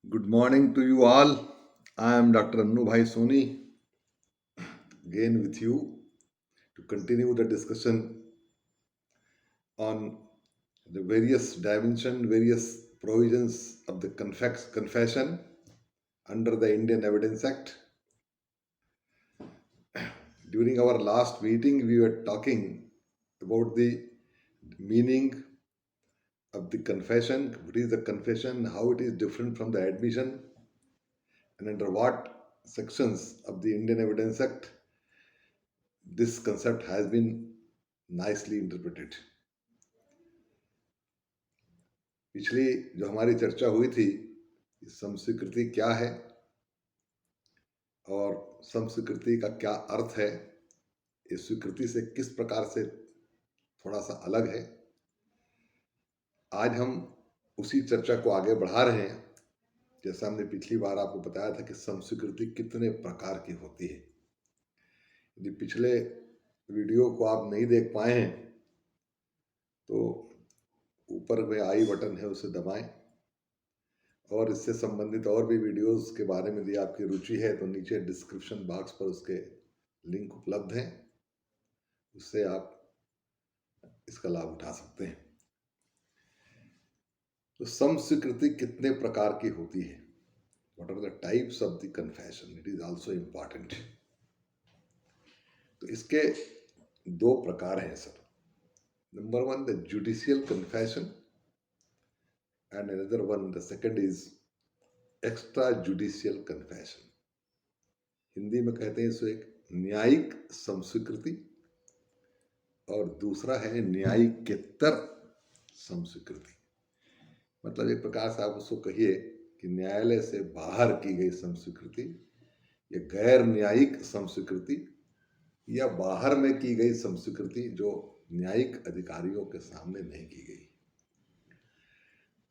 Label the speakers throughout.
Speaker 1: Good morning to you all. I am Dr. Annu Bhai Soni, again with you to continue the discussion on the various dimension, various provisions of the confession under the Indian Evidence Act. During our last meeting, we were talking about the meaning of the confession, what is the confession, how it is different from the admission, and under what sections of the Indian Evidence Act this concept has been nicely interpreted. पिछली जो हमारी चर्चा हुई थी समस्वीकृति क्या है और समस्वीकृति का क्या अर्थ है, इस स्वीकृति से किस प्रकार से थोड़ा सा अलग है, आज हम उसी चर्चा को आगे बढ़ा रहे हैं। जैसा हमने पिछली बार आपको बताया था कि समस्वीकृति कितने प्रकार की होती है। यदि पिछले वीडियो को आप नहीं देख पाए हैं तो ऊपर में आई बटन है, उसे दबाएं और इससे संबंधित और भी वीडियोस के बारे में यदि आपकी रुचि है तो नीचे डिस्क्रिप्शन बॉक्स पर उसके लिंक उपलब्ध हैं, उससे आप इसका लाभ उठा सकते हैं। तो समस्वीकृति कितने प्रकार की होती है, what are the types of the confession, it is also important. तो इसके दो प्रकार हैं सर। Number one, the judicial confession, and another one, the second is extrajudicial confession. Hindi में कहते हैं इसको एक न्यायिक समस्वीकृति और दूसरा है न्यायिकेतर समस्वीकृति। मतलब एक प्रकार से आप उसको कहिए कि न्यायालय से बाहर की गई समस्वीकृति या गैर न्यायिक समस्वीकृति या बाहर में की गई समस्वीकृति जो न्यायिक अधिकारियों के सामने नहीं की गई।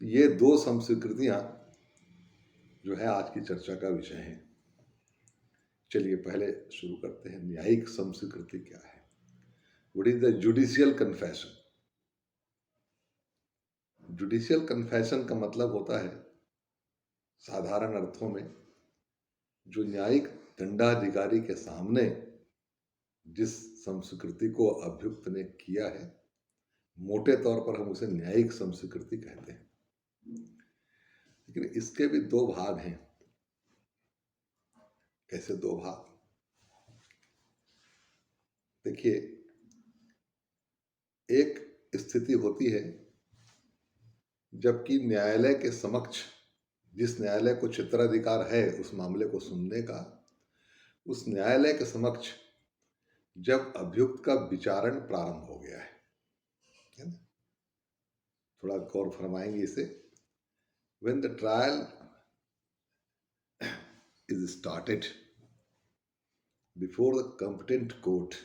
Speaker 1: ये दो समस्वीकृतियां जो है आज की चर्चा का विषय है। चलिए पहले शुरू करते हैं, न्यायिक समस्वीकृति क्या है, what is the judicial confession. Judicial confession का मतलब होता है साधारण अर्थों में जो न्यायिक दंडाधिकारी के सामने जिस समस्वीकृति को अभियुक्त ने किया है, मोटे तौर पर हम उसे न्यायिक समस्वीकृति कहते हैं। लेकिन इसके भी दो भाग हैं। कैसे दो भाग? देखिए, एक स्थिति होती है जबकि न्यायालय के समक्ष, जिस न्यायालय को क्षेत्राधिकार है उस मामले को सुनने का, उस न्यायालय के समक्ष जब अभियुक्त का विचारण प्रारंभ हो गया है ना? थोड़ा गौर फरमाएंगे इसे। When the trial is started before the competent court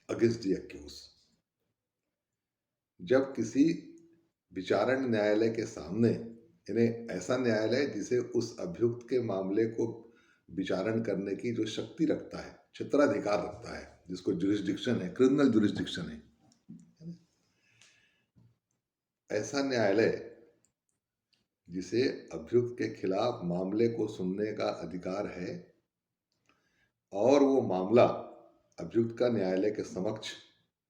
Speaker 1: against the accused, जब किसी विचारण न्यायालय के सामने, यानी ऐसा न्यायालय जिसे उस अभियुक्त के मामले को विचारण करने की जो शक्ति रखता है, क्षेत्राधिकार रखता है, जिसको जुरिस्डिक्शन है, क्रिमिनल जुरिस्डिक्शन है, ऐसा न्यायालय जिसे अभियुक्त के खिलाफ मामले को सुनने का अधिकार है और वो मामला अभियुक्त का न्यायालय के समक्ष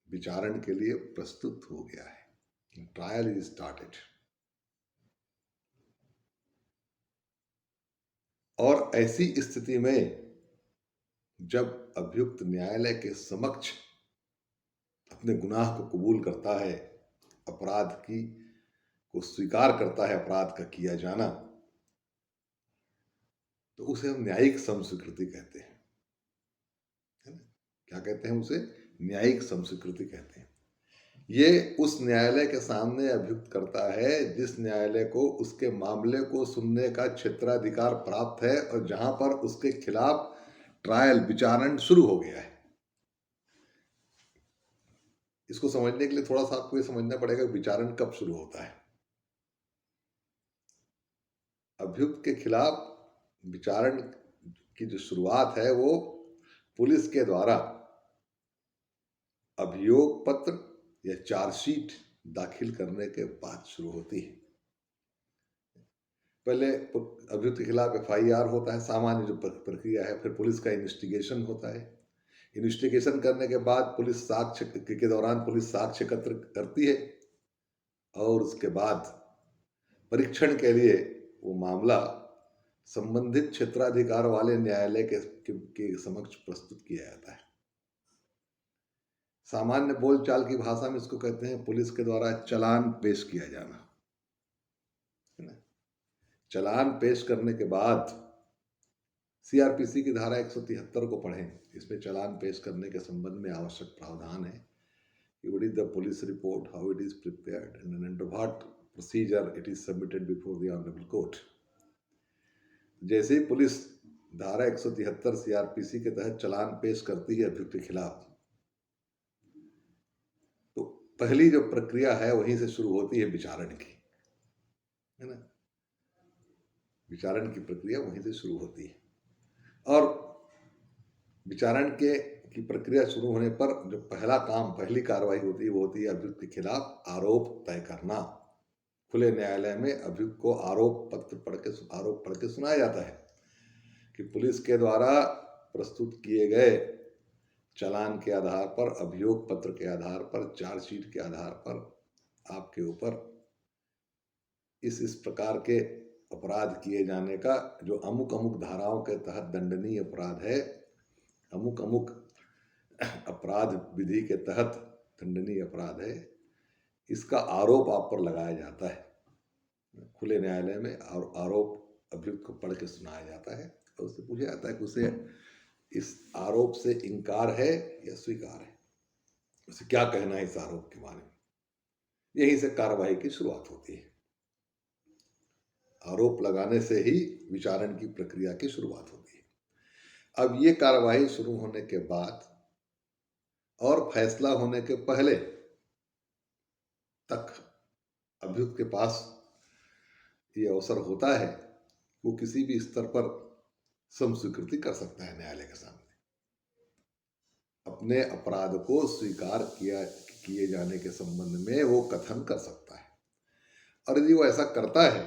Speaker 1: विचारण के लिए प्रस्तुत हो गया है, ट्रायल इज स्टार्टेड, और ऐसी स्थिति में जब अभियुक्त न्यायालय के समक्ष अपने गुनाह को कबूल करता है, अपराध की को स्वीकार करता है, अपराध का किया जाना, तो उसे हम न्यायिक समस्वीकृति कहते हैं, है ना? क्या कहते हैं उसे? न्यायिक समस्वीकृति कहते हैं। ये उस न्यायालय के सामने अभियुक्त करता है जिस न्यायालय को उसके मामले को सुनने का क्षेत्राधिकार प्राप्त है और जहां पर उसके खिलाफ ट्रायल, विचारण शुरू हो गया है। इसको समझने के लिए थोड़ा सा आपको ये समझना पड़ेगा विचारण कब शुरू होता है। अभियुक्त के खिलाफ विचारण की जो शुरुआत है वो पुलिस के द्वारा अभियोग पत्र या चार्जशीट दाखिल करने के बाद शुरू होती है। पहले अभियुक्त के खिलाफ FIR होता है, सामान्य जो प्रक्रिया है। फिर पुलिस का इन्वेस्टिगेशन होता है। इन्वेस्टिगेशन करने के बाद पुलिस साक्ष्य के दौरान पुलिस साक्ष्य एकत्र करती है और उसके बाद परीक्षण के लिए वो मामला संबंधित क्षेत्राधिकार वाले न्यायालय के समक्ष प्रस्तुत किया जाता है। सामान्य बोलचाल की भाषा में इसको कहते हैं पुलिस के द्वारा चालान पेश किया जाना, है ना। चालान पेश करने के बाद CRPC की धारा 173 को पढ़ें। इसमें चालान पेश करने के संबंध में आवश्यक प्रावधान है कि what is the police report, how it is prepared and under what procedure it is submitted before the honourable court. जैसे ही पुलिस धारा 173 CRPC के तहत चालान पेश करती है अभियुक्त के खिलाफ, तो पहली जो प्रक्रिया है वहीं से शुरू होती है विचारण की, है ना। विचारण की प्रक्रिया वहीं से शुरू होती है और विचारण की प्रक्रिया शुरू होने पर जो पहला काम, पहली कार्रवाई होती है वो होती है अभियुक्त के खिलाफ आरोप तय करना। खुले न्यायालय में अभियुक्त को आरोप पढ़ के सुनाया जाता है कि पुलिस के द्वारा प्रस्तुत किए गए चालान के आधार पर, अभियोग पत्र के आधार पर, चार्जशीट के आधार पर आपके ऊपर इस प्रकार के अपराध किए जाने का, जो अमुक अमुक धाराओं के तहत दंडनीय अपराध है, अमुक अमुक अपराध विधि के तहत दंडनीय अपराध है, इसका आरोप आप पर लगाया जाता है खुले न्यायालय में। और आरोप अभियुक्त को पढ़ के सुनाया जाता है और उससे पूछा जाता है कि उसे इस आरोप से इनकार है या स्वीकार है, उसे क्या कहना है इस आरोप के बारे में। यहीं से कार्रवाई की शुरुआत होती है। आरोप लगाने से ही विचारण की प्रक्रिया की शुरुआत होती है। अब ये कार्रवाई शुरू होने के बाद और फैसला होने के पहले तक अभियुक्त के पास ये अवसर होता है, वो किसी भी स्तर पर समस्वीकृति कर सकता है न्यायालय के सामने। अपने अपराध को स्वीकार किए जाने के संबंध में वो कथन कर सकता है और यदि वो ऐसा करता है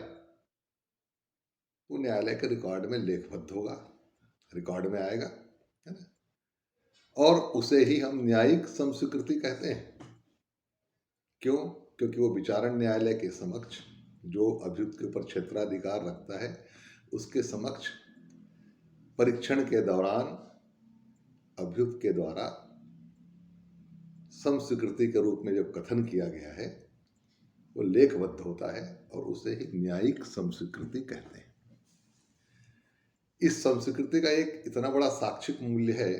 Speaker 1: वो न्यायालय के रिकॉर्ड में लेखबद्ध होगा, रिकॉर्ड में आएगा, है ना। और उसे ही हम न्यायिक समस्वीकृति कहते हैं। क्यों? क्योंकि वो विचारण न्यायालय के समक्ष, जो अभियुक्त के ऊपर क्षेत्राधिकार रखता है, उसके समक्ष परीक्षण के दौरान अभियुक्त के द्वारा समस्वीकृति के रूप में जो कथन किया गया है वो लेखबद्ध होता है और उसे ही न्यायिक समस्वीकृति कहते हैं। इस समस्वीकृति का एक इतना बड़ा साक्षिक मूल्य है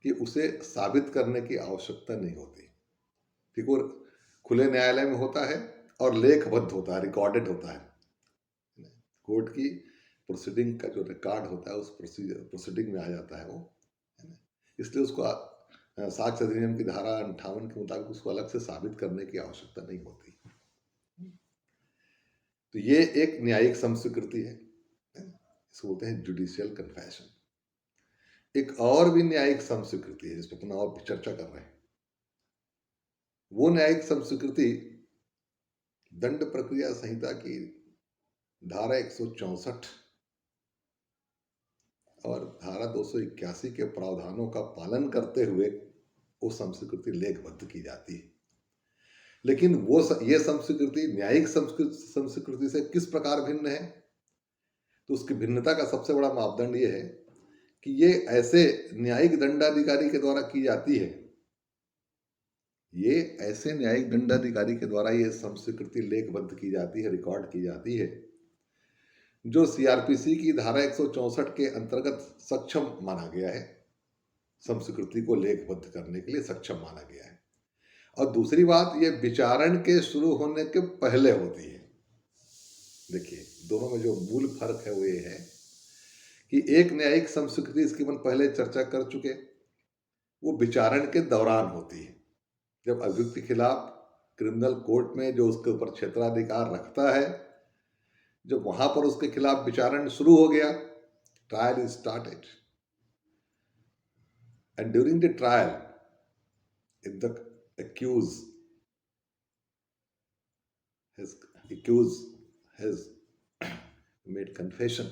Speaker 1: कि उसे साबित करने की आवश्यकता नहीं होती। ठीक, और खुले न्यायालय में होता है और लेखबद्ध होता है, रिकॉर्डेड होता है। कोर्ट की प्रोसीडिंग का जो रिकॉर्ड होता है उस प्रोसीडिंग में आ जाता है वो, है ना। इसलिए उसको साक्ष्य अधिनियम की धारा 58 के मुताबिक उसको अलग से साबित करने की आवश्यकता नहीं होती। तो ये एक न्यायिक समस्वीकृति है, इसको बोलते हैं जुडिशियल कन्फेशन। एक और भी न्यायिक समस्वीकृति है जिस पर पुनः और चर्चा कर रहे हैं। वो न्यायिक समस्वीकृति दंड प्रक्रिया संहिता की धारा 164 और धारा 281 के प्रावधानों का पालन करते हुए वो समस्वीकृति लेखबद्ध की जाती है। लेकिन ये समस्वीकृति न्यायिक समस्वीकृति से किस प्रकार भिन्न है? तो उसकी भिन्नता का सबसे बड़ा मापदंड ये है कि ये ऐसे न्यायिक दंडाधिकारी के द्वारा की जाती है, ये ऐसे न्यायिक दंडाधिकारी के द्वारा ये समस्वीकृति लेखबद्ध की जाती है, रिकॉर्ड की जाती है, जो CRPC की धारा 164 के अंतर्गत सक्षम माना गया है, समस्वीकृति को लेखबद्ध करने के लिए सक्षम माना गया है। और दूसरी बात, ये विचारण के शुरू होने के पहले होती है। देखिए, दोनों में जो मूल फर्क है वो ये है कि एक न्यायिक समस्वीकृति, इसकी हम पहले चर्चा कर चुके, वो विचारण के दौरान होती है। जब अभियुक्त के खिलाफ क्रिमिनल कोर्ट में जो उसके ऊपर क्षेत्राधिकार रखता है, जब वहां पर उसके खिलाफ विचारण शुरू हो गया, trial is started, and during the trial if the accused has made confession,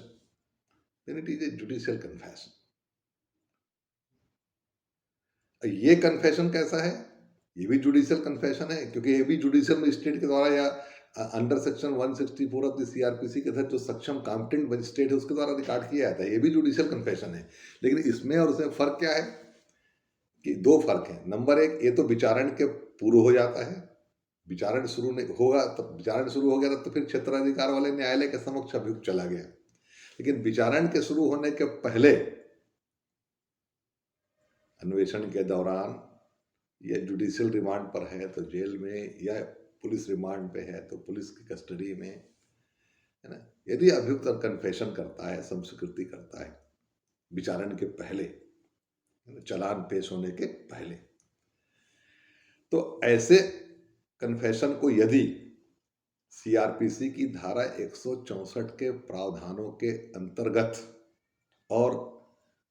Speaker 1: then it is a judicial confession. ये कन्फेशन कैसा है? ये भी जुडिशियल कन्फेशन है, क्योंकि ये भी जुडिशियल मजिस्ट्रेट के द्वारा या under section 164 of the CrPC के तहत जो सक्षम कॉम्पिटेंट मजिस्ट्रेट है उसके द्वारा रिकॉर्ड किया जाता है। ये भी जुडिशियल कन्फेशन है। लेकिन इसमें और उसमें फर्क क्या है कि दो फर्क है। नंबर एक, ये तो विचारण के पूर्व हो जाता है, विचारण शुरू नहीं होगा, तब विचारण शुरू हो गया तो फिर क्षेत्राधिकार वाले न्यायालय के समक्ष अभियुक्त चला गया। लेकिन विचारण के शुरू होने के पहले अन्वेषण के दौरान या जुडिशियल रिमांड पर है तो जेल में, या पुलिस रिमांड पे है तो पुलिस की कस्टडी में, है ना, यदि अभियुक्त कन्फेशन करता है, संस्वीकृति करता है विचारण के पहले, चालान पेश होने के पहले, तो ऐसे कन्फेशन को यदि सीआरपीसी की धारा 164 के प्रावधानों के अंतर्गत और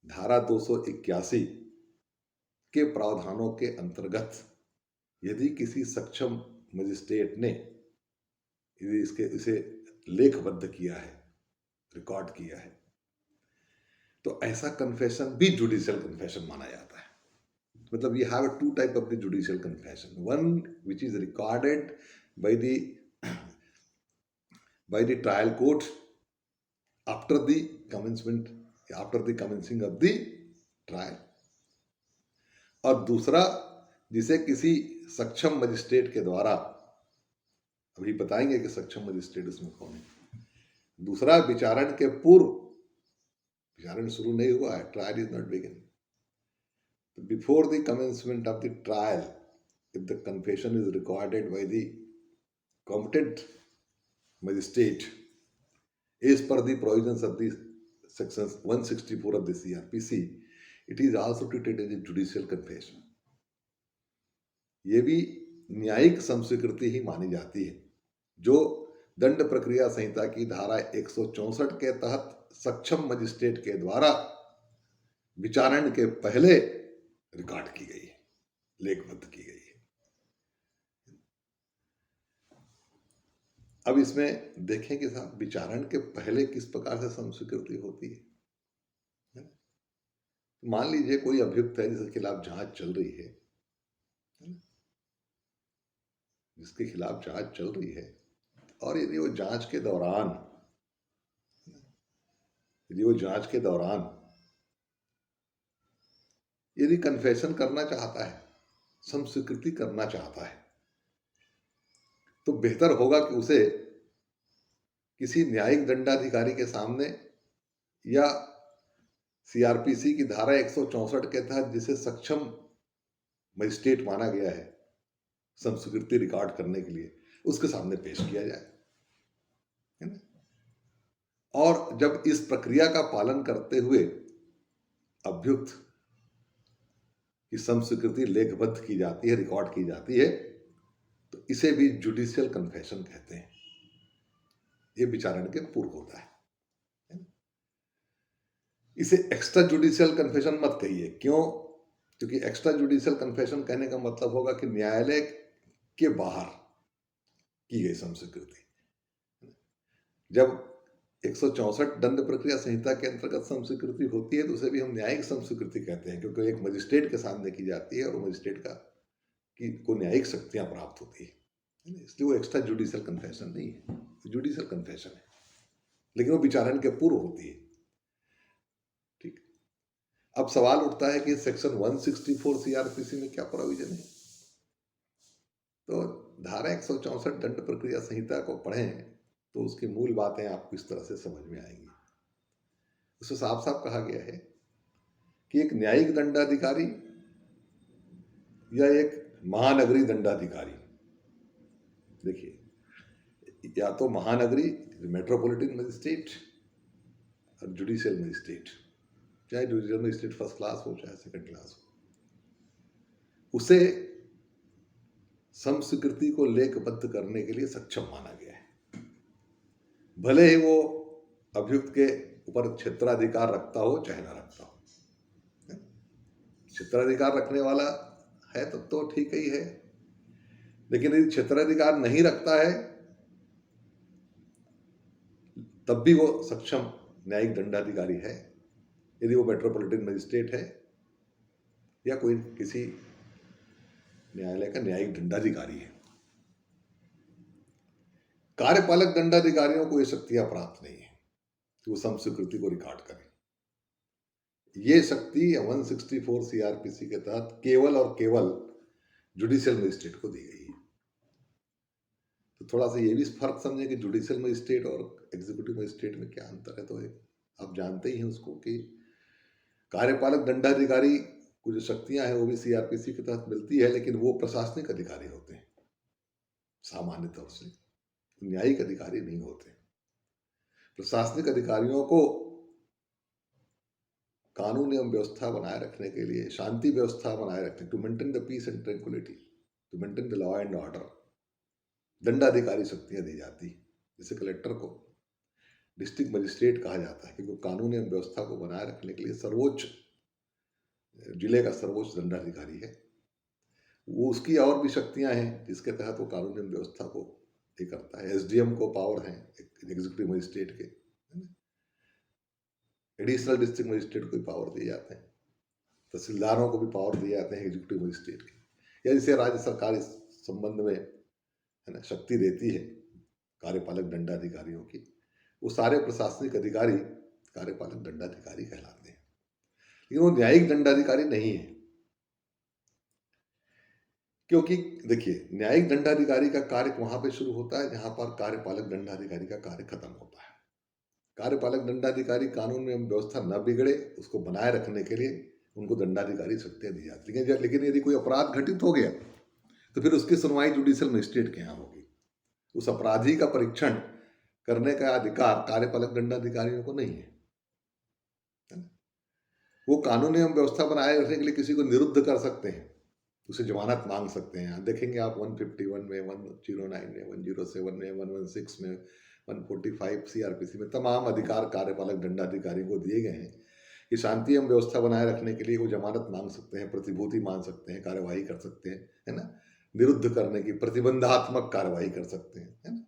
Speaker 1: धारा 281 के प्रावधानों के अंतर्गत यदि किसी सक्षम मजिस्ट्रेट ने यदि इसे लेखबद्ध किया है, रिकॉर्ड किया है, तो ऐसा कन्फेशन भी जुडिशियल कन्फेशन माना जाता है। मतलब we have two type of the judicial confession, one which is recorded by the trial court after the commencing of the trial, और दूसरा जिसे किसी सक्षम मजिस्ट्रेट के द्वारा, अभी बताएंगे कि सक्षम मजिस्ट्रेट उसमें कौन है, दूसरा विचारण के पूर्व, विचारण शुरू नहीं हुआ है, trial is not begin, before the commencement of the trial if the confession is recorded by the competent magistrate as per the provisions of the section 164 of the CRPC, it is also treated as a judicial confession. ये भी न्यायिक संस्वीकृति ही मानी जाती है जो दंड प्रक्रिया संहिता की धारा 164 के तहत सक्षम मजिस्ट्रेट के द्वारा विचारण के पहले रिकॉर्ड की गई है, लेखबद्ध की गई है। अब इसमें देखें कि साहब विचारण के पहले किस प्रकार से संस्वीकृति होती है। मान लीजिए कोई अभियुक्त है जिसके खिलाफ जांच चल रही है, जिसके खिलाफ जांच चल रही है, और यदि वो जांच के दौरान यदि कन्फेशन करना चाहता है, संस्वीकृति करना चाहता है, तो बेहतर होगा कि उसे किसी न्यायिक दंडाधिकारी के सामने या सीआरपीसी की धारा 164 के तहत जिसे सक्षम मजिस्ट्रेट माना गया है संस्वीकृति रिकॉर्ड करने के लिए, उसके सामने पेश किया जाए, है ना। और जब इस प्रक्रिया का पालन करते हुए अभियुक्त की संस्वीकृति लेखबद्ध की जाती है, रिकॉर्ड की जाती है, तो इसे भी जुडिशियल कन्फेशन कहते हैं। ये विचारण के पूर्व होता है। इसे एक्स्ट्रा जुडिशियल कन्फेशन मत कहिए। क्यों? क्योंकि एक्स्ट्रा जुडिशियल कन्फेशन कहने का मतलब होगा कि न्यायालय के बाहर की गई संस्वीकृति। जब 164 दंड प्रक्रिया संहिता के अंतर्गत संस्वीकृति होती है तो उसे भी हम न्यायिक संस्वीकृति कहते हैं, क्योंकि एक मजिस्ट्रेट के सामने की जाती है और मजिस्ट्रेट को न्यायिक शक्तियां प्राप्त होती है, इसलिए वो एक्स्ट्रा जुडिशियल कन्फेशन नहीं है, जुडिशियल कन्फेशन है, लेकिन वो विचारण के पूर्व होती है। ठीक। अब सवाल उठता है कि सेक्शन 164 सीआरपीसी में क्या प्रोविजन है। तो धारा 164 दंड प्रक्रिया संहिता को पढ़ें तो उसकी मूल बातें आपको इस तरह से समझ में आएंगी। उसमें साफ साफ कहा गया है कि एक न्यायिक दंडाधिकारी या एक महानगरी दंडाधिकारी, देखिए, या तो महानगरी मेट्रोपॉलिटन मजिस्ट्रेट और जुडिशियल मजिस्ट्रेट, चाहे जुडिशियल मजिस्ट्रेट फर्स्ट क्लास हो चाहे सेकंड क्लास हो, उसे संस्वीकृति को लेखबद्ध करने के लिए सक्षम माना गया है, भले ही वो अभियुक्त के ऊपर क्षेत्राधिकार रखता हो चाहे ना रखता हो। क्षेत्राधिकार रखने वाला है तो ठीक ही है, लेकिन यदि क्षेत्राधिकार नहीं रखता है तब भी वो सक्षम न्यायिक दंडाधिकारी है, यदि वो मेट्रोपॉलिटन मजिस्ट्रेट है या कोई किसी न्यायालय का न्यायिक दंडाधिकारी है। कार्यपालक दंडाधिकारियों को ये शक्तियां प्राप्त नहीं है कि वो संस्वीकृति को रिकॉर्ड करें। ये शक्ति 164 सीआरपीसी के तहत केवल और केवल जुडिशियल मजिस्ट्रेट को दी गई है। तो थोड़ा सा ये भी फर्क समझे कि जुडिशियल मजिस्ट्रेट और एग्जीक्यूटिव मजिस्ट्रेट में क्या अंतर है। तो आप जानते ही हैं उसको कि कार्यपालक दंडाधिकारी को जो शक्तियां हैं वो भी सीआरपीसी के तहत मिलती है, लेकिन वो प्रशासनिक अधिकारी होते हैं सामान्य तौर से, न्यायिक अधिकारी नहीं होते। प्रशासनिक अधिकारियों को कानून एवं व्यवस्था बनाए रखने के लिए, शांति व्यवस्था बनाए रखने, to maintain the peace and tranquillity, to maintain the law and order, दंडाधिकारी शक्तियां दी जाती है। जैसे कलेक्टर को डिस्ट्रिक्ट मजिस्ट्रेट कहा जाता है, क्योंकि कानून एवं व्यवस्था को बनाए रखने के लिए सर्वोच्च, जिले का सर्वोच्च दंडाधिकारी है। वो उसकी और भी शक्तियां हैं जिसके तहत वो कानून एवं व्यवस्था को ये करता है। एसडीएम को पावर है एग्जीक्यूटिव मजिस्ट्रेट के, एडिशनल डिस्ट्रिक्ट मजिस्ट्रेट को भी पावर दिए जाते हैं, तहसीलदारों को भी पावर दिए जाते हैं एग्जीक्यूटिव मजिस्ट्रेट के, या जिसे राज्य सरकार इस संबंध में है ना शक्ति देती है कार्यपालक दंडाधिकारियों की, वो सारे प्रशासनिक अधिकारी कार्यपालक दंडाधिकारी कहलाते हैं। लेकिन वो न्यायिक दंडाधिकारी नहीं है, क्योंकि देखिए न्यायिक दंडाधिकारी का कार्य वहां पे शुरू होता है जहां पर कार्यपालक दंडाधिकारी का कार्य खत्म होता है। कार्यपालक दंडाधिकारी कानून में व्यवस्था न बिगड़े उसको बनाए रखने के लिए उनको दंडाधिकारी शक्तियां दी जाती हैं। लेकिन यदि कोई अपराध घटित हो गया तो फिर उसकी सुनवाई जुडिशियल मजिस्ट्रेट के यहाँ होगी। उस अपराधी का परीक्षण करने का अधिकार कार्यपालक दंडाधिकारियों को नहीं है। वो कानून एवं व्यवस्था बनाए रखने के लिए किसी को निरुद्ध कर सकते हैं, उसे जमानत मांग सकते हैं। देखेंगे आप 151 में, 109 में, 107 में, 116 में, 145 सीआरपीसी में तमाम अधिकार कार्यपालक दंडाधिकारी को दिए गए हैं कि शांति एवं व्यवस्था बनाए रखने के लिए वो जमानत मांग सकते हैं, प्रतिभूति मांग सकते हैं, कार्यवाही कर सकते हैं, है ना, निरुद्ध करने की प्रतिबंधात्मक कार्यवाही कर सकते हैं, है ना।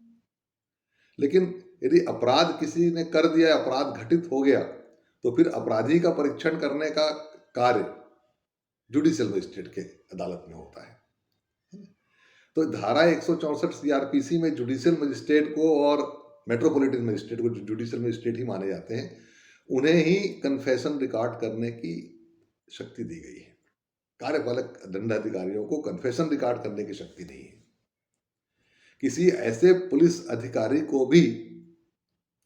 Speaker 1: लेकिन यदि अपराध किसी ने कर दिया, अपराध घटित हो गया, तो फिर अपराधी का परीक्षण करने का कार्य जुडिशियल मजिस्ट्रेट के अदालत में होता है। तो धारा 164 सीआरपीसी में जुडिशियल मजिस्ट्रेट को और मेट्रोपॉलिटन मजिस्ट्रेट को, जुडिशियल मजिस्ट्रेट ही माने जाते हैं, उन्हें ही कन्फेशन रिकॉर्ड करने की शक्ति दी गई है। कार्यपालक दंडाधिकारियों को कन्फेशन रिकॉर्ड करने की शक्ति नहीं है। किसी ऐसे पुलिस अधिकारी को भी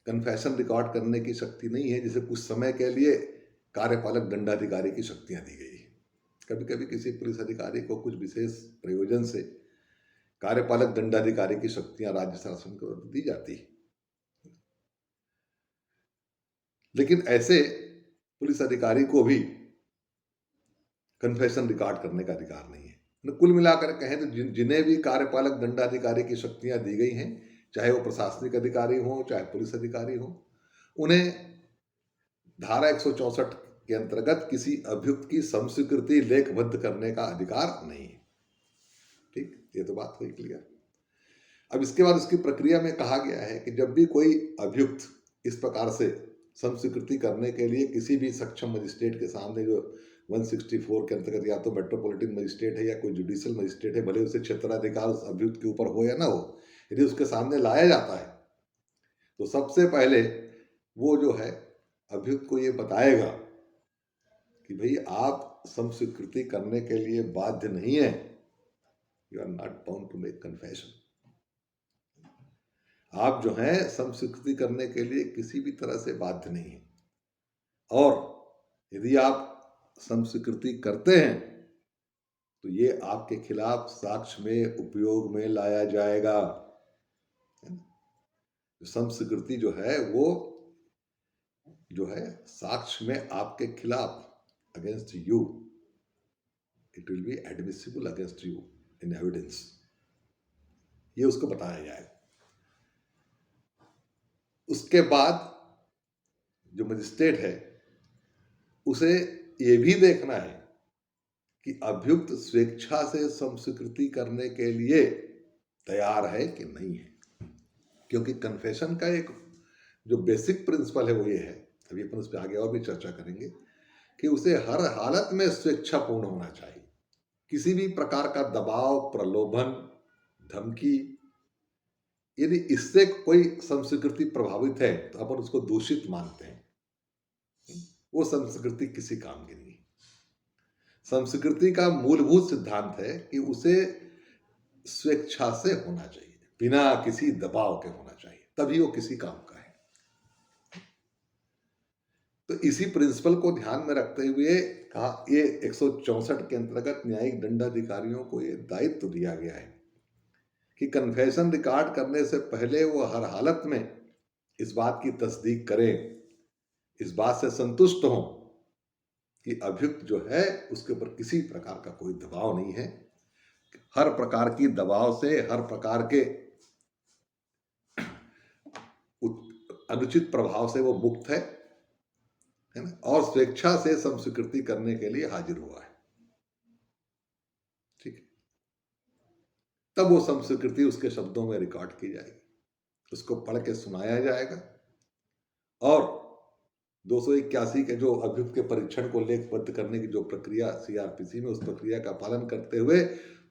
Speaker 1: कन्फेशन रिकॉर्ड करने की शक्ति नहीं है जिसे कुछ समय के लिए कार्यपालक दंडाधिकारी की शक्तियां दी गई है। कभी कभी किसी पुलिस अधिकारी को कुछ विशेष प्रयोजन से कार्यपालक दंडाधिकारी की शक्तियां राज्य शासन को दी जाती है, लेकिन ऐसे पुलिस अधिकारी को भी कन्फेशन रिकॉर्ड करने का अधिकार नहीं है। कुल मिलाकर कहें तो जिन्हें भी कार्यपालक दंडाधिकारी की शक्तियां दी गई हैं, चाहे वो प्रशासनिक अधिकारी हो चाहे पुलिस अधिकारी हो, उन्हें धारा 164 के अंतर्गत किसी अभियुक्त की संस्वीकृति लेखबद्ध करने का अधिकार नहीं है। ठीक, ये तो बात हुई क्लियर। अब इसके बाद उसकी प्रक्रिया में कहा गया है कि जब भी कोई अभियुक्त इस प्रकार से संस्वीकृति करने के लिए किसी भी सक्षम मजिस्ट्रेट के सामने, जो 164 के अंतर्गत या तो मेट्रोपॉलिटन मजिस्ट्रेट है या कोई जुडिशियल मजिस्ट्रेट है, भले उसे क्षेत्राधिकार उस अभियुक्त के ऊपर हो या ना हो, यदि उसके सामने लाया जाता है तो सबसे पहले वो जो है अभियुक्त को ये बताएगा कि भाई आप संस्वीकृति करने के लिए बाध्य नहीं है, you are not bound to make confession. आप जो हैं संस्वीकृति करने के लिए किसी भी तरह से बाध्य नहीं है, और यदि आप संस्वीकृति करते हैं तो ये आपके खिलाफ साक्ष्य में उपयोग में लाया जाएगा। संस्वीकृति जो है वो जो है साक्ष्य में आपके खिलाफ, against you, it will be admissible against you in evidence, ये उसको बताया जाएगा। उसके बाद जो मजिस्ट्रेट है उसे ये भी देखना है कि अभियुक्त स्वेच्छा से संस्वीकृति करने के लिए तैयार है कि नहीं है, क्योंकि कन्फेशन का एक जो बेसिक प्रिंसिपल है वो ये है, अभी अपन उस पर आगे और भी चर्चा करेंगे, कि उसे हर हालत में स्वेच्छापूर्ण होना चाहिए। किसी भी प्रकार का दबाव, प्रलोभन, धमकी, यदि इससे कोई संस्कृति प्रभावित है तो अपन उसको दूषित मानते हैं। वो संस्कृति किसी काम की नहीं। संस्कृति का मूलभूत सिद्धांत है कि उसे स्वेच्छा से होना चाहिए, बिना किसी दबाव के होना चाहिए, तभी वो किसी काम का है। तो इसी प्रिंसिपल को ध्यान में रखते हुए कहा, ये 164 के अंतर्गत न्यायिक दंडाधिकारियों को ये दायित्व दिया गया है कि कन्फेशन रिकॉर्ड करने से पहले वो हर हालत में इस बात की तस्दीक करें, इस बात से संतुष्ट हों कि अभियुक्त जो है उसके ऊपर किसी प्रकार का कोई दबाव नहीं है, हर प्रकार की दबाव से, हर प्रकार के अनुचित प्रभाव से वो मुक्त है ना, और स्वेच्छा से संस्वीकृति करने के लिए हाजिर हुआ है। ठीक है, तब वो संस्वीकृति उसके शब्दों में रिकॉर्ड की जाएगी, उसको पढ़ के सुनाया जाएगा, और 281 के जो अभियुक्त के परीक्षण को लेखबद्ध करने की जो प्रक्रिया सीआरपीसी में, उस प्रक्रिया का पालन करते हुए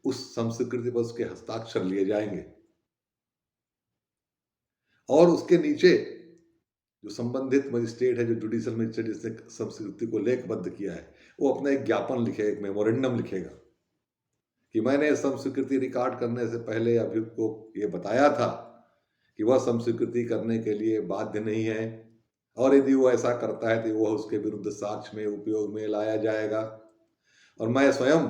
Speaker 1: उस संस्वीकृति पर उसके हस्ताक्षर लिए जाएंगे, और उसके नीचे जो संबंधित मजिस्ट्रेट है, जो जुडिशियल मजिस्ट्रेट जिसने संस्कृति को लेखबद्ध किया है, वो अपना एक ज्ञापन लिखेगा, एक मेमोरेंडम लिखेगा कि मैंने संस्कृति रिकॉर्ड करने से पहले अभियुक्त को ये बताया था कि वह संस्कृति करने के लिए बाध्य नहीं है, और यदि वो ऐसा करता है तो वह उसके विरुद्ध साक्ष्य में उपयोग में लाया जाएगा, और मैं स्वयं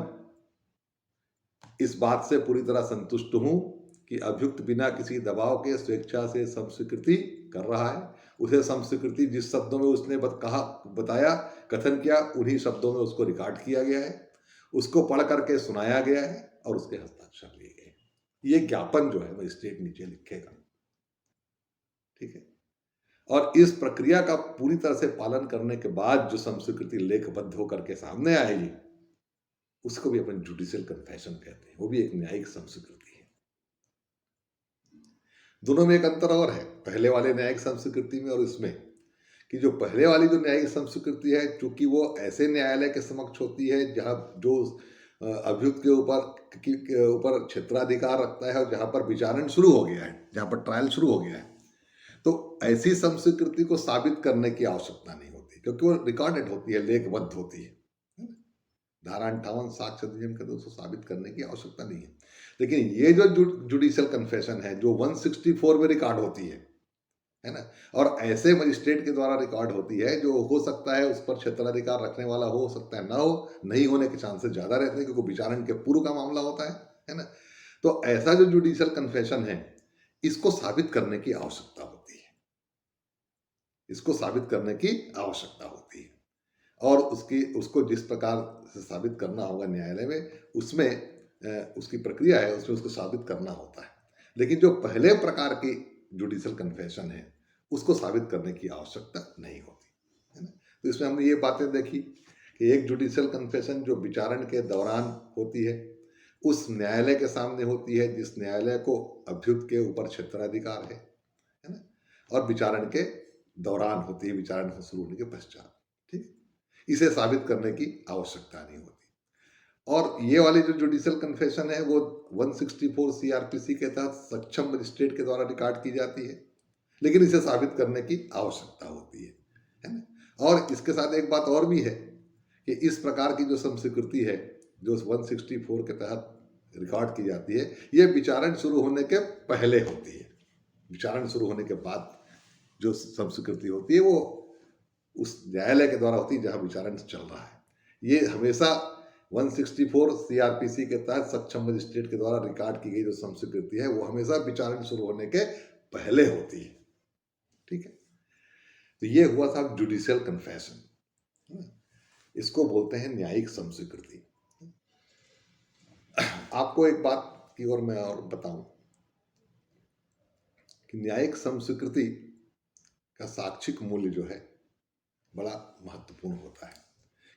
Speaker 1: इस बात से पूरी तरह संतुष्ट हूं कि अभियुक्त बिना किसी दबाव के स्वेच्छा से संस्वीकृति कर रहा है। उसे संस्वीकृति जिस शब्दों में उसने बताया, कथन किया, उन्हीं शब्दों में उसको रिकॉर्ड किया गया है, उसको पढ़ करके सुनाया गया है, और उसके हस्ताक्षर लिए गए। ये ज्ञापन जो है मजिस्ट्रेट नीचे लिखेगा। ठीक है, और इस प्रक्रिया का पूरी तरह से पालन करने के बाद जो संस्वीकृति लेखबद्ध होकर के सामने आएगी, उसको भी अपन जुडिशियल कन्फेशन कहते हैं, वो भी एक न्यायिक संस्वीकृति है। दोनों में एक अंतर और है, पहले वाले न्यायिक संस्वीकृति में और इसमें, कि जो पहले वाली जो न्यायिक संस्वीकृति है, चूंकि वो ऐसे न्यायालय के समक्ष होती है जहां जो अभियुक्त के ऊपर क्षेत्राधिकार रखता है और जहां पर विचारण शुरू हो गया है, जहां पर ट्रायल शुरू हो गया है, तो ऐसी संस्वीकृति को साबित करने की आवश्यकता नहीं होती, क्योंकि वो रिकॉर्डेड होती है, लेखबद्ध होती है। धारा 58 साक्ष्य अधिनियम के, उसको साबित करने की आवश्यकता नहीं है। लेकिन ये जो जुडिशियल कन्फेशन है, जो 164 में रिकॉर्ड होती है ना, और ऐसे मजिस्ट्रेट के द्वारा रिकॉर्ड होती है, जो हो सकता है उस पर क्षेत्राधिकार रखने वाला हो सकता है ना हो, नहीं होने के चांसेस ज्यादा रहते हैं, क्योंकि विचारण के पूर्व का मामला होता है ना। तो ऐसा जो जुडिशियल कन्फेशन है, इसको साबित करने की आवश्यकता होती है, इसको साबित करने की आवश्यकता होती है, और उसको जिस प्रकार से साबित करना होगा न्यायालय में, उसमें उसकी प्रक्रिया है, उसमें उसको साबित करना होता है। लेकिन जो पहले प्रकार की जुडिशियल कन्फेशन है, उसको साबित करने की आवश्यकता नहीं होती है ना। तो इसमें हमने ये बातें देखी कि एक जुडिशियल कन्फेशन जो विचारण के दौरान होती है, उस न्यायालय के सामने होती है जिस न्यायालय को अभियुक्त के ऊपर क्षेत्राधिकार है ना, और विचारण के दौरान होती है, विचारण शुरू होने के पश्चात। ठीक, इसे साबित करने की आवश्यकता नहीं होती। और ये वाली जो जुडिशियल कन्फेशन है, वो 164 सीआरपीसी के तहत सक्षम मजिस्ट्रेट के द्वारा रिकॉर्ड की जाती है, लेकिन इसे साबित करने की आवश्यकता होती है ना। और इसके साथ एक बात और भी है कि इस प्रकार की जो संस्वीकृति है, जो 164 के तहत रिकॉर्ड की जाती है, ये विचारण शुरू होने के पहले होती है। विचारण शुरू होने के बाद जो संस्वीकृति होती है, वो उस न्यायालय के द्वारा होती है जहां विचारण चल रहा है। ये हमेशा 164 सीआरपीसी के तहत सक्षम मजिस्ट्रेट के द्वारा रिकॉर्ड की गई जो संस्वीकृति है, वो हमेशा विचारण शुरू होने के पहले होती है। ठीक है, तो ये हुआ था जुडिशियल कन्फेशन, इसको बोलते हैं न्यायिक संस्वीकृति। आपको एक बात की और मैं और बताऊं कि न्यायिक संस्वीकृति का साक्षिक मूल्य जो है बड़ा महत्वपूर्ण होता है,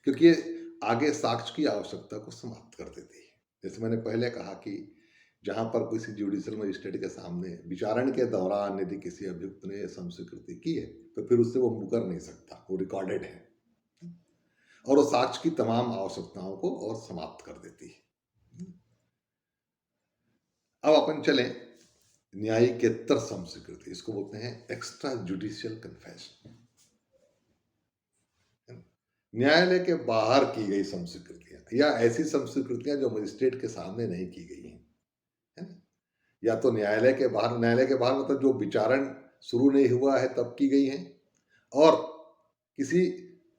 Speaker 1: क्योंकि ये आगे साक्ष्य की आवश्यकता को समाप्त कर देती है। जैसे मैंने पहले कहा कि जहां पर किसी जुडिशियल मजिस्ट्रेट के सामने विचारण के दौरान यदि किसी अभियुक्त ने संस्वीकृति की है तो फिर उससे वो मुकर नहीं सकता, वो रिकॉर्डेड है और वो साक्ष्य की तमाम आवश्यकताओं को और समाप्त कर देती है। अब अपन चलें न्यायिकेतर संस्वीकृति, इसको बोलते हैं एक्स्ट्रा जुडिशियल कन्फेशन। न्यायालय के बाहर की गई संस्वीकृतियां या ऐसी संस्वीकृतियां जो मजिस्ट्रेट के सामने नहीं की गई हैं, है ना? या तो न्यायालय के बाहर मतलब जो विचारण शुरू नहीं हुआ है तब की गई हैं, और किसी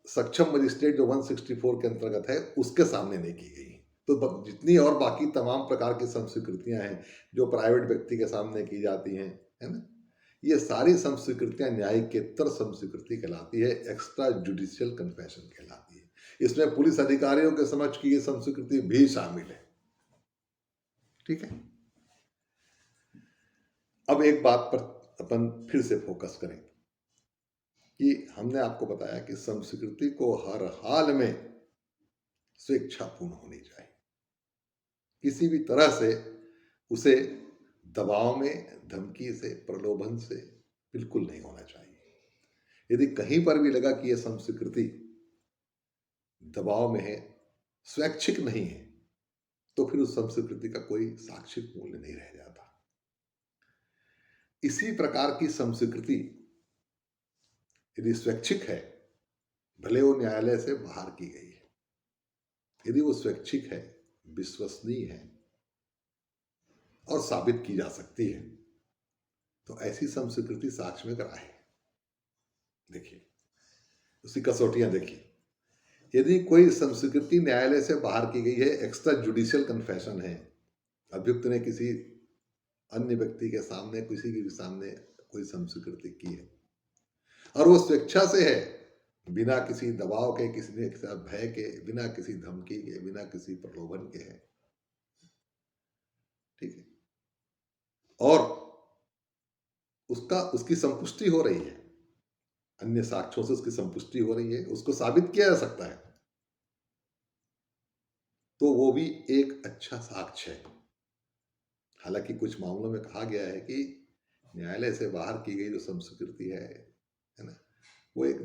Speaker 1: सक्षम मजिस्ट्रेट जो 164 के अंतर्गत है उसके सामने नहीं की गई। तो जितनी और बाकी तमाम प्रकार की संस्वीकृतियां हैं जो प्राइवेट व्यक्ति के सामने की जाती हैं, है ना, ये सारी संस्वीकृतियां न्यायिकेतर संस्वीकृति कहलाती है, एक्स्ट्रा जुडिशियल कन्फेशन कहलाती है। इसमें पुलिस अधिकारियों के समक्ष की ये संस्वीकृति भी शामिल है। ठीक है, अब एक बात पर अपन फिर से फोकस करें कि हमने आपको बताया कि संस्कृति को हर हाल में स्वेच्छापूर्ण होनी चाहिए, किसी भी तरह से उसे दबाव में, धमकी से, प्रलोभन से बिल्कुल नहीं होना चाहिए। यदि कहीं पर भी लगा कि यह संस्कृति दबाव में है, स्वैच्छिक नहीं है, तो फिर उस संस्कृति का कोई साक्षिक मूल्य नहीं रह जाता। इसी प्रकार की संस्कृति यदि स्वैच्छिक है, भले वो न्यायालय से बाहर की गई है, यदि वो स्वैच्छिक है, विश्वसनीय है और साबित की जा सकती है, तो ऐसी संस्कृति साक्ष्य में ग्राह्य है। देखिए उसकी कसौटियां देखिए। यदि कोई संस्कृति न्यायालय से बाहर की गई है, एक्स्ट्रा जुडिशियल कन्फेशन है, अभियुक्त ने किसी अन्य व्यक्ति के सामने, किसी के सामने कोई संस्कृति की है और वो स्वेच्छा से है, बिना किसी दबाव के, किसी भय के, बिना किसी धमकी के, बिना किसी प्रलोभन के है, ठीक है, और उसकी संपुष्टि हो रही है, अन्य साक्ष्यों से उसकी संपुष्टि हो रही है, उसको साबित किया जा सकता है, तो वो भी एक अच्छा साक्ष्य है। हालांकि कुछ मामलों में कहा गया है कि न्यायालय से बाहर की गई जो संस्कृति है ना, वो एक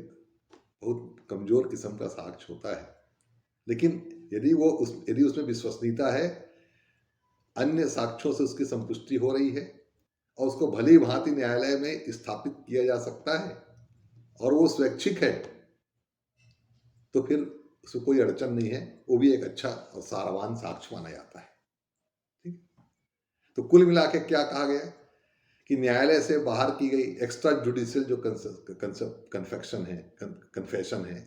Speaker 1: बहुत कमजोर किस्म का साक्ष्य होता है, लेकिन यदि उसमें विश्वसनीयता है, अन्य साक्ष्यों से उसकी संपुष्टि हो रही है और उसको भली भांति न्यायालय में स्थापित किया जा सकता है और वो स्वैच्छिक है, तो फिर उसमें कोई अड़चन नहीं है, वो भी एक अच्छा और सारवान साक्ष्य माना जाता है। ठीक, तो कुल मिला के क्या कहा गया कि न्यायालय से बाहर की गई एक्स्ट्रा जुडिशियल जो कन्फेशन है,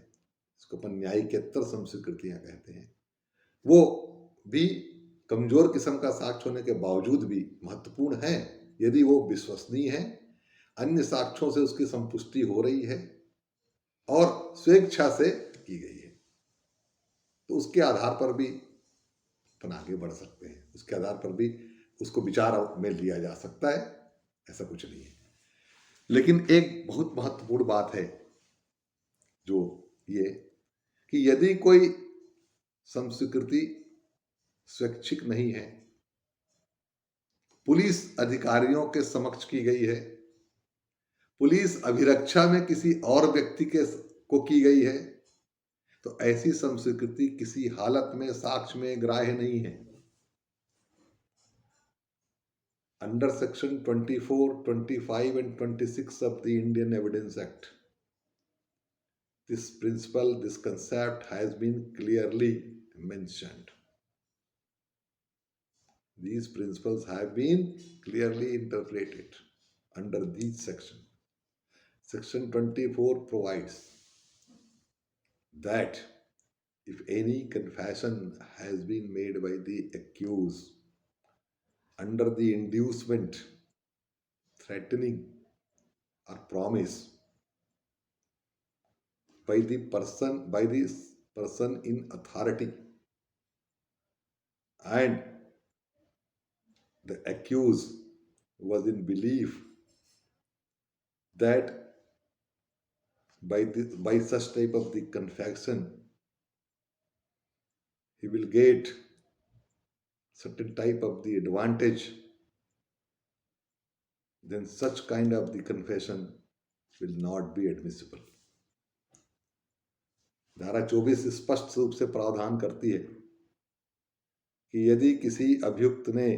Speaker 1: इसको अपन न्यायिकेतर संस्वीकृतियां कहते हैं, वो भी कमजोर किस्म का साक्ष्य होने के बावजूद भी महत्वपूर्ण है यदि वो विश्वसनीय है, अन्य साक्ष्यों से उसकी संपुष्टि हो रही है और स्वेच्छा से की गई है, तो उसके आधार पर भी अपन आगे बढ़ सकते हैं, उसके आधार पर भी उसको विचार में लिया जा सकता है, ऐसा कुछ नहीं है। लेकिन एक बहुत महत्वपूर्ण बात है जो ये कि यदि कोई संस्कृति स्वैच्छिक नहीं है, पुलिस अधिकारियों के समक्ष की गई है, पुलिस अभिरक्षा में किसी और व्यक्ति को की गई है, तो ऐसी संस्कृति किसी हालत में साक्ष्य में ग्राह्य नहीं है। Under section 24, 25 and 26 of the Indian Evidence Act, this principle, this concept has been clearly mentioned. These principles have been clearly interpreted under these sections. Section 24 provides that if any confession has been made by the accused under the inducement, threatening or promise by the person in authority, and the accused was in belief that by such type of the confession he will get certain type of the advantage, then such kind of the confession will not be admissible. धारा 24 स्पष्ट रूप से प्रावधान करती है कि यदि किसी अभियुक्त ने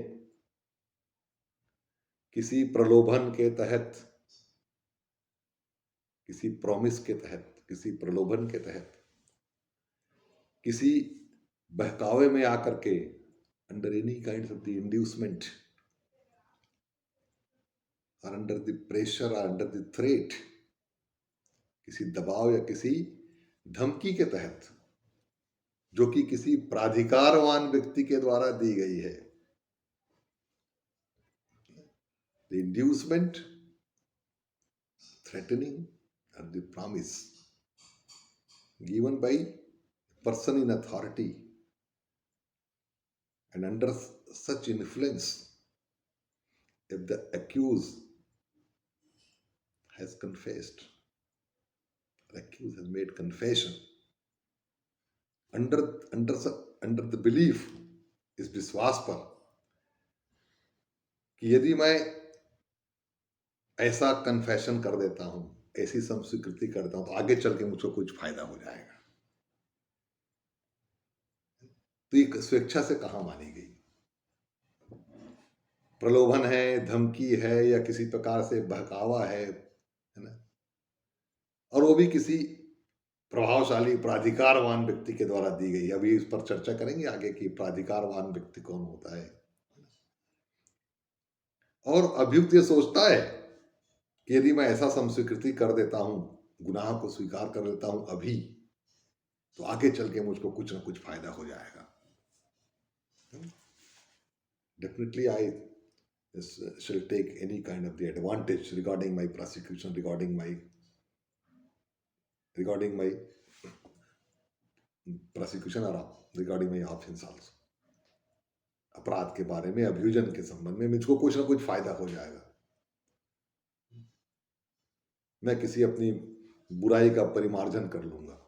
Speaker 1: किसी प्रलोभन के तहत, किसी प्रॉमिस के तहत, किसी प्रलोभन के तहत, किसी बहकावे में आकर के, under any kind of the inducement और अंडर द प्रेशर और अंडर द थ्रेट, किसी दबाव या किसी धमकी के तहत, जो कि किसी प्राधिकारवान व्यक्ति के द्वारा दी गई है, the inducement, threatening and the promise given by person in authority and under such influence, if the accused has confessed, the accused has made confession under the belief, इस विश्वास पर कि यदि मैं ऐसा कन्फेशन कर देता हूं, ऐसी संस्वीकृति करता हूं, तो आगे चल के मुझको कुछ फायदा हो जाएगा, तो ये स्वेच्छा से कहां मानी गई? प्रलोभन है, धमकी है, या किसी प्रकार से बहकावा है ना, और वो भी किसी प्रभावशाली प्राधिकारवान व्यक्ति के द्वारा दी गई। अभी इस पर चर्चा करेंगे आगे कि प्राधिकारवान व्यक्ति कौन होता है। और अभियुक्त ये सोचता है कि यदि मैं ऐसा संस्वीकृति कर देता हूं, गुनाह को स्वीकार कर लेता हूं अभी, तो आगे चल के मुझको कुछ ना कुछ फायदा हो जाएगा। Definitely I shall take any kind of the advantage regarding my prosecution, regarding my prosecution or regarding my offense also. अपराध के बारे में, अभियोजन के संबंध में मुझको कुछ ना कुछ फायदा हो जाएगा, मैं किसी अपनी बुराई का परिमार्जन कर लूंगा।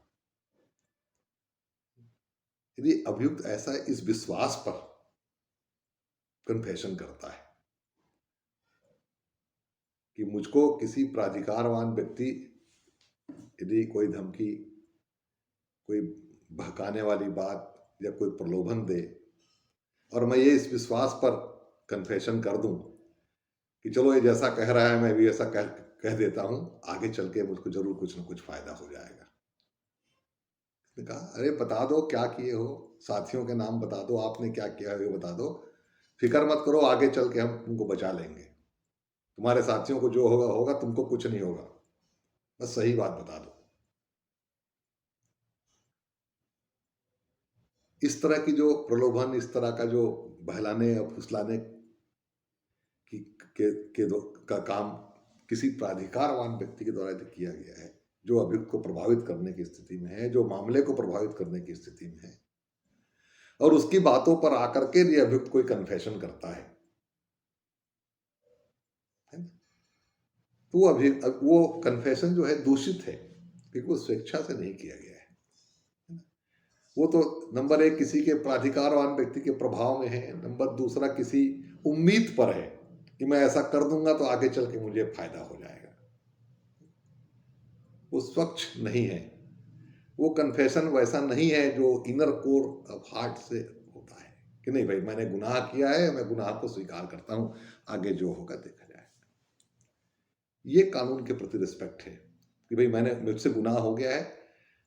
Speaker 1: यदि अभियुक्त ऐसा इस विश्वास पर कन्फेशन करता है कि मुझको किसी प्राधिकारवान व्यक्ति यदि कोई धमकी, कोई बहकाने वाली बात या कोई प्रलोभन दे, और मैं ये इस विश्वास पर कन्फेशन कर दूं कि चलो ये जैसा कह रहा है मैं भी ऐसा कह देता हूं, आगे चल के मुझको जरूर कुछ ना कुछ फायदा हो जाएगा। उसने कहा, अरे बता दो क्या किए हो, साथियों के नाम बता दो, आपने क्या किया है बता दो, फिक्र मत करो, आगे चल के हम तुमको बचा लेंगे, तुम्हारे साथियों को जो होगा होगा, तुमको कुछ नहीं होगा, बस सही बात बता दो। इस तरह की जो प्रलोभन, इस तरह का जो बहलाने या फुसलाने का काम किसी प्राधिकारवान व्यक्ति के द्वारा किया गया है, जो अभियुक्त को प्रभावित करने की स्थिति में है, जो मामले को प्रभावित करने की स्थिति में है, और उसकी बातों पर आकर के ये अभियुक्त कोई कन्फेशन करता है, तो वो कन्फेशन जो है दूषित है, क्योंकि वो स्वेच्छा से नहीं किया गया है। वो तो नंबर एक किसी के प्राधिकारवान व्यक्ति के प्रभाव में है, नंबर दूसरा किसी उम्मीद पर है कि मैं ऐसा कर दूंगा तो आगे चल के मुझे फायदा हो जाएगा। वो स्वच्छ नहीं है, वो कन्फेशन वैसा नहीं है जो इनर कोर ऑफ हार्ट से होता है कि नहीं भाई मैंने गुनाह किया है, मैं गुनाह को स्वीकार करता हूं, आगे जो होगा देखा जाएगा। ये कानून के प्रति रिस्पेक्ट है कि भाई मुझसे गुनाह हो गया है,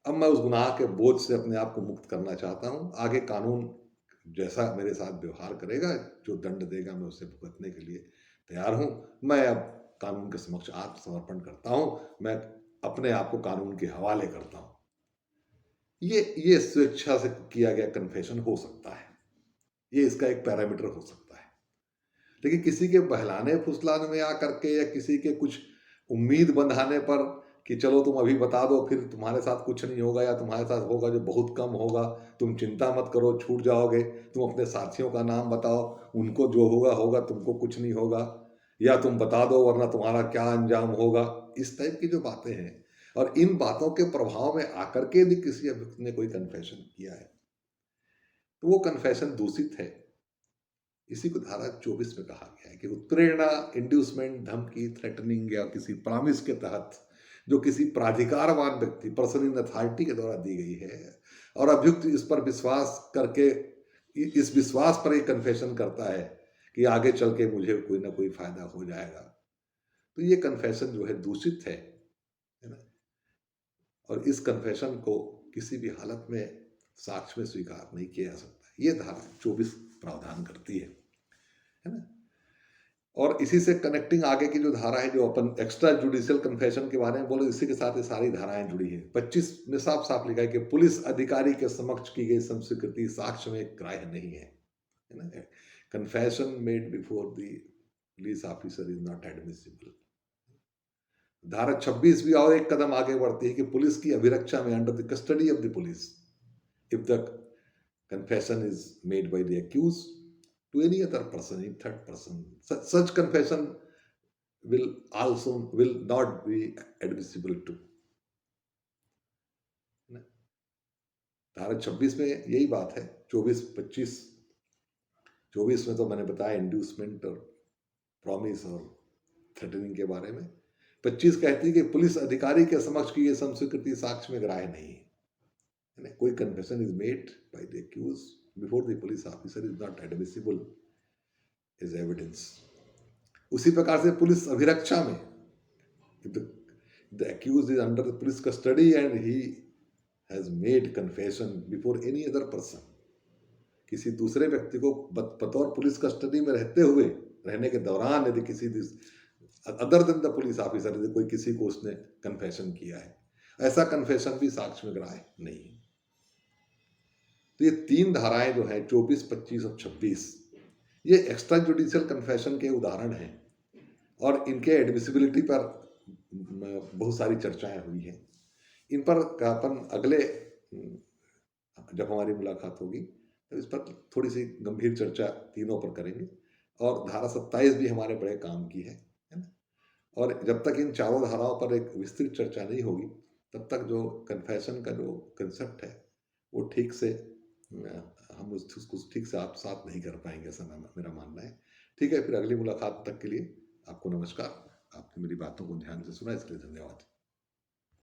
Speaker 1: अब मैं उस गुनाह के बोझ से अपने आप को मुक्त करना चाहता हूं, आगे कानून जैसा मेरे साथ व्यवहार करेगा, जो दंड देगा मैं उसे भुगतने के लिए तैयार हूं। मैं अब कानून के समक्ष आत्मसमर्पण करता हूं, मैं अपने आप को कानून के हवाले करता हूं। ये स्वेच्छा से किया गया कन्फेशन हो सकता है, ये इसका एक पैरामीटर हो सकता है। लेकिन किसी के बहलाने फुसलाने में आकर के या किसी के कुछ उम्मीद बंधाने पर कि चलो तुम अभी बता दो, फिर तुम्हारे साथ कुछ नहीं होगा, या तुम्हारे साथ होगा जो बहुत कम होगा, तुम चिंता मत करो, छूट जाओगे, तुम अपने साथियों का नाम बताओ, उनको जो होगा होगा, तुमको कुछ नहीं होगा, या तुम बता दो वरना तुम्हारा क्या अंजाम होगा, इस टाइप की जो बातें हैं, और इन बातों के प्रभाव में आकर के यदि किसी अभियुक्त ने कोई कन्फेशन किया है, तो वो कन्फेशन दूषित है, इसी को धारा 24 में कहा गया है कि उत्प्रेरणा, इंड्यूसमेंट, धमकी, थ्रेटनिंग या किसी प्रॉमिस के तहत जो किसी प्राधिकारवान व्यक्ति, पर्सन इन अथॉरिटी के द्वारा दी गई है और अभियुक्त इस पर विश्वास करके इस विश्वास पर एक कन्फेशन करता है कि आगे चल के मुझे कोई ना कोई फायदा हो जाएगा, तो ये कन्फेशन जो है दूषित है ना। और इस कन्फेशन को किसी भी हालत में साक्ष्य में स्वीकार नहीं किया जा सकता। ये धारा 24 प्रावधान करती है ना। और इसी से कनेक्टिंग आगे की जो धारा है, जो अपन एक्स्ट्रा जुडिशियल कन्फेशन के बारे में बोले, इसी के साथ ये सारी धाराएं जुड़ी है। 25 में साफ साफ लिखा है कि पुलिस अधिकारी के समक्ष की गई संस्वीकृति साक्ष्य में ग्राह्य नहीं है ना। Confession made before the police officer is not admissible. धारा 26 भी और एक कदम आगे बढ़ती है कि पुलिस की अभिरक्षा में under the custody of the police if the confession is made by the accused to any other person in third person, such confession will not be admissible to। धारा 26 में यही बात है। 24, 25, 24 में तो मैंने बताया इंड्यूसमेंट और प्रॉमिस और थ्रेटनिंग के बारे में। 25 कहती है कि पुलिस अधिकारी के समक्ष की ये संस्वीकृति साक्ष्य में ग्राह्य नहीं है। कोई confession is made by the accuse before the police officer is not admissible as evidence. उसी प्रकार से पुलिस अभिरक्षा में the accuse is under the police custody and he has made confession before any other person, किसी दूसरे व्यक्ति को बतौर पुलिस कस्टडी में रहने के दौरान यदि किसी other than the police officer यदि कोई किसी को उसने कन्फेशन किया है, ऐसा कन्फेशन भी साक्ष्य में ग्राह्य नहीं है। तो ये तीन धाराएं जो है 24, 25 और 26, ये एक्स्ट्रा जुडिशियल कन्फेशन के उदाहरण हैं और इनके एडमिसिबिलिटी पर बहुत सारी चर्चाएं हुई हैं। इन पर अपन अगले जब हमारी मुलाकात होगी तो इस पर थोड़ी सी गंभीर चर्चा तीनों पर करेंगे। और धारा 27 भी हमारे बड़े काम की है ना। और जब तक इन चारों धाराओं पर एक विस्तृत चर्चा नहीं होगी तब तक जो कन्फेशन का जो कंसेप्ट है वो ठीक से हम उसको ठीक से आप साथ नहीं कर पाएंगे, ऐसा मेरा मानना है। ठीक है, फिर अगली मुलाकात तक के लिए आपको नमस्कार। आपने मेरी बातों को ध्यान से सुना, इसके लिए धन्यवाद।